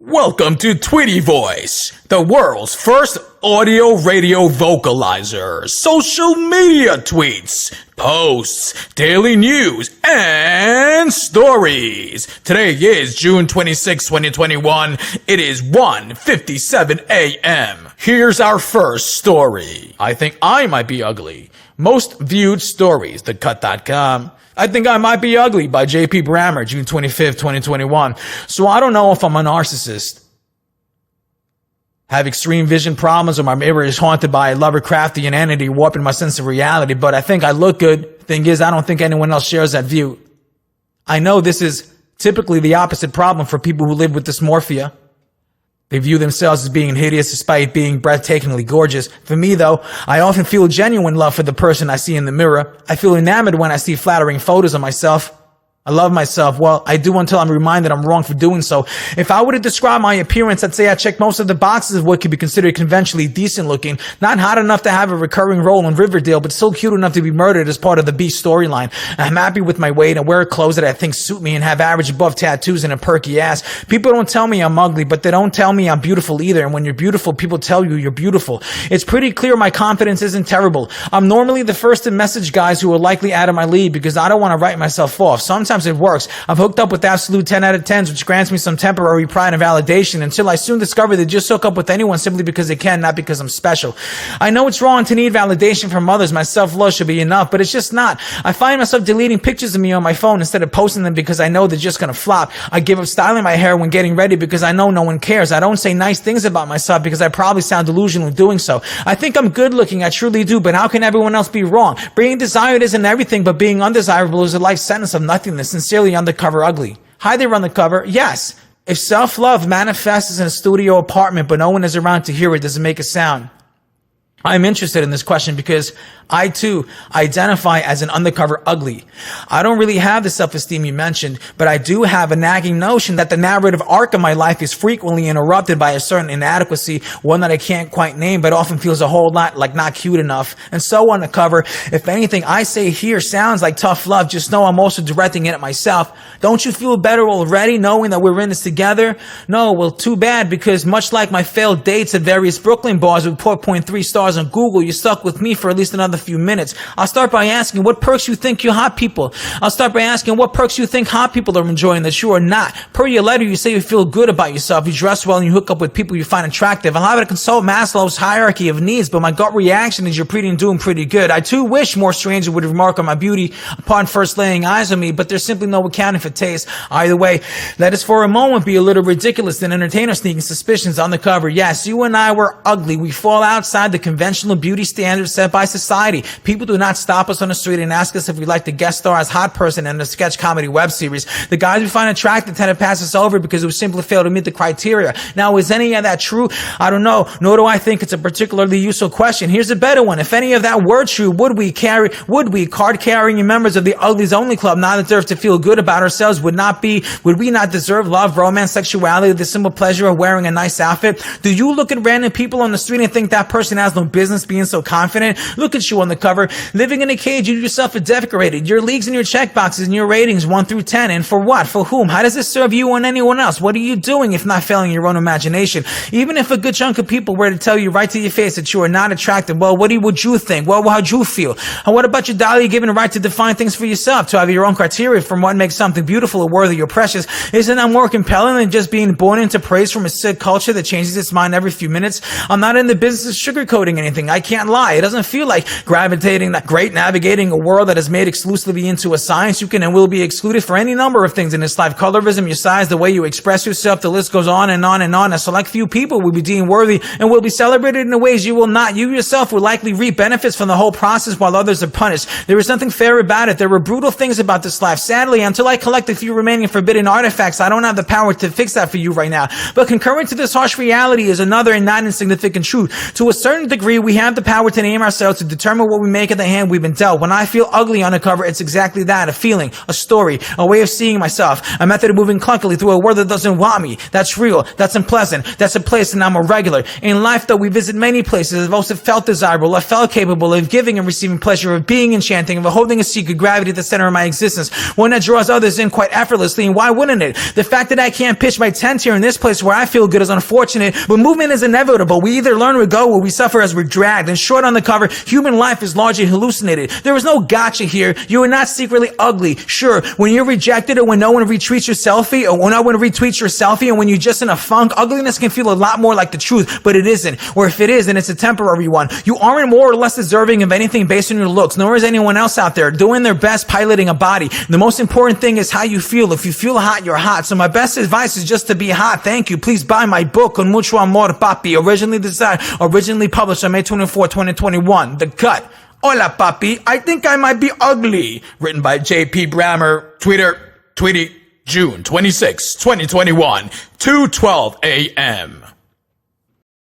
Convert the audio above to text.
Welcome to Tweety Voice, the world's first audio radio vocalizer. Social media tweets, posts, daily news, and stories. Today is June 26, 2021. It is 1:57 a.m. Here's our first story. I think I might be ugly. Most viewed stories, thecut.com. I think I might be ugly by Brammer, June 25th, 2021. So I don't know if I'm a narcissist, have extreme vision problems, or my mirror is haunted by a Lovecraftian entity warping my sense of reality, but I think I look good. Thing is, I don't think anyone else shares that view. I know this is typically the opposite problem for people who live with dysmorphia. They view themselves as being hideous despite being breathtakingly gorgeous. For me, though, I often feel genuine love for the person I see in the mirror. I feel enamored when I see flattering photos of myself. I love myself. Well, I do until I'm reminded I'm wrong for doing so. If I were to describe my appearance, I'd say I check most of the boxes of what could be considered conventionally decent looking. Not hot enough to have a recurring role in Riverdale, but still cute enough to be murdered as part of the Beast storyline. I'm happy with my weight and wear clothes that I think suit me and have average above tattoos and a perky ass. People don't tell me I'm ugly, but they don't tell me I'm beautiful either. And when you're beautiful, people tell you you're beautiful. It's pretty clear my confidence isn't terrible. I'm normally the first to message guys who are likely out of my league because I don't want to write myself off. Sometimes it works. I've hooked up with absolute 10 out of 10s, which grants me some temporary pride and validation until I soon discover they just hook up with anyone simply because they can, not because I'm special. I know it's wrong to need validation from others. My self-love should be enough, but it's just not. I find myself deleting pictures of me on my phone instead of posting them because I know they're just gonna flop. I give up styling my hair when getting ready because I know no one cares. I don't say nice things about myself because I probably sound delusional in doing so. I think I'm good looking, I truly do, but how can everyone else be wrong? Being desired isn't everything, but being undesirable is a life sentence of nothingness. Sincerely, Undercover Ugly. Hi there, Undercover. Yes, if self-love manifests in a studio apartment but no one is around to hear it, does it make a sound? I'm interested in this question because I too identify as an undercover ugly. I don't really have the self-esteem you mentioned, but I do have a nagging notion that the narrative arc of my life is frequently interrupted by a certain inadequacy, one that I can't quite name, but often feels a whole lot like not cute enough. And so, Undercover, if anything I say here sounds like tough love, just know I'm also directing it at myself. Don't you feel better already knowing that we're in this together? No, well, too bad, because much like my failed dates at various Brooklyn bars with 4.3 stars on Google, you're stuck with me for at least another few minutes. I'll start by asking what perks you think you hot people. I'll start by asking what perks you think hot people are enjoying that you are not. Per your letter, you say you feel good about yourself, you dress well, and you hook up with people you find attractive. I'll have to consult Maslow's hierarchy of needs, but my gut reaction is you're doing pretty good. I too wish more strangers would remark on my beauty upon first laying eyes on me, but there's simply no accounting for taste. Either way, let us for a moment be a little ridiculous and entertain our sneaking suspicions. Undercover, yes, you and I were ugly. We fall outside the conventional beauty standards set by society. People do not stop us on the street and ask us if we'd like to guest star as hot person in a sketch comedy web series. The guys we find attractive tend to pass us over because we simply fail to meet the criteria. Now, is any of that true? I don't know, nor do I think it's a particularly useful question. Here's a better one. If any of that were true, would we card-carrying members of the Uglies Only Club not deserve to feel good about ourselves? Would we not deserve love, romance, sexuality, the simple pleasure of wearing a nice outfit? Do you look at random people on the street and think that person has no business being so confident? Look at you, Undercover. Living in a cage, you yourself are decorated. Your leagues and your checkboxes and your ratings 1 through 10. And for what? For whom? How does this serve you and anyone else? What are you doing if not failing your own imagination? Even if a good chunk of people were to tell you right to your face that you are not attractive, well, would you think? Well, how'd you feel? And what about your dolly given a right to define things for yourself, to have your own criteria from what makes something beautiful or worthy or precious? Isn't that more compelling than just being born into praise from a sick culture that changes its mind every few minutes? I'm not in the business of sugarcoating anything. I can't lie. It doesn't feel like gravitating that great navigating a world that is made exclusively into a science. You can and will be excluded for any number of things in this life. Colorism, your size, the way you express yourself, the list goes on and on and on. A select few people will be deemed worthy and will be celebrated in ways you will not. You yourself will likely reap benefits from the whole process while others are punished. There is nothing fair about it. There are brutal things about this life. Sadly, until I collect a few remaining forbidden artifacts, I don't have the power to fix that for you right now. But concurrent to this harsh reality is another and not insignificant truth. To a certain degree, free. We have the power to name ourselves, to determine what we make of the hand we've been dealt. When I feel ugly on the cover, it's exactly that. A feeling, a story, a way of seeing myself, a method of moving clunkily through a world that doesn't want me. That's real. That's unpleasant. That's a place, and I'm a regular. In life, though, we visit many places. I've also felt desirable. I felt capable of giving and receiving pleasure, of being enchanting, of holding a secret gravity at the center of my existence. One that draws others in quite effortlessly, and why wouldn't it? The fact that I can't pitch my tent here in this place where I feel good is unfortunate, but movement is inevitable. We either learn or go, or we suffer as we're dragged. And short on the cover, human life is largely hallucinated. There is no gotcha here. You are not secretly ugly. Sure, when you're rejected, or when no one retweets your selfie, or when no one retweets your selfie, and when you're just in a funk, ugliness can feel a lot more like the truth, but it isn't. Or if it is, then it's a temporary one. You aren't more or less deserving of anything based on your looks, nor is anyone else out there doing their best piloting a body. The most important thing is how you feel. If you feel hot, you're hot. So my best advice is just to be hot. Thank you. Please buy my book, Con Mucho Amor, Papi. Originally designed, originally published on May 24, 2021. The Cut. Hola, Papi. I think I might be ugly. Written by J.P. Brammer. Tweety, June 26, 2021. 2:12 a.m.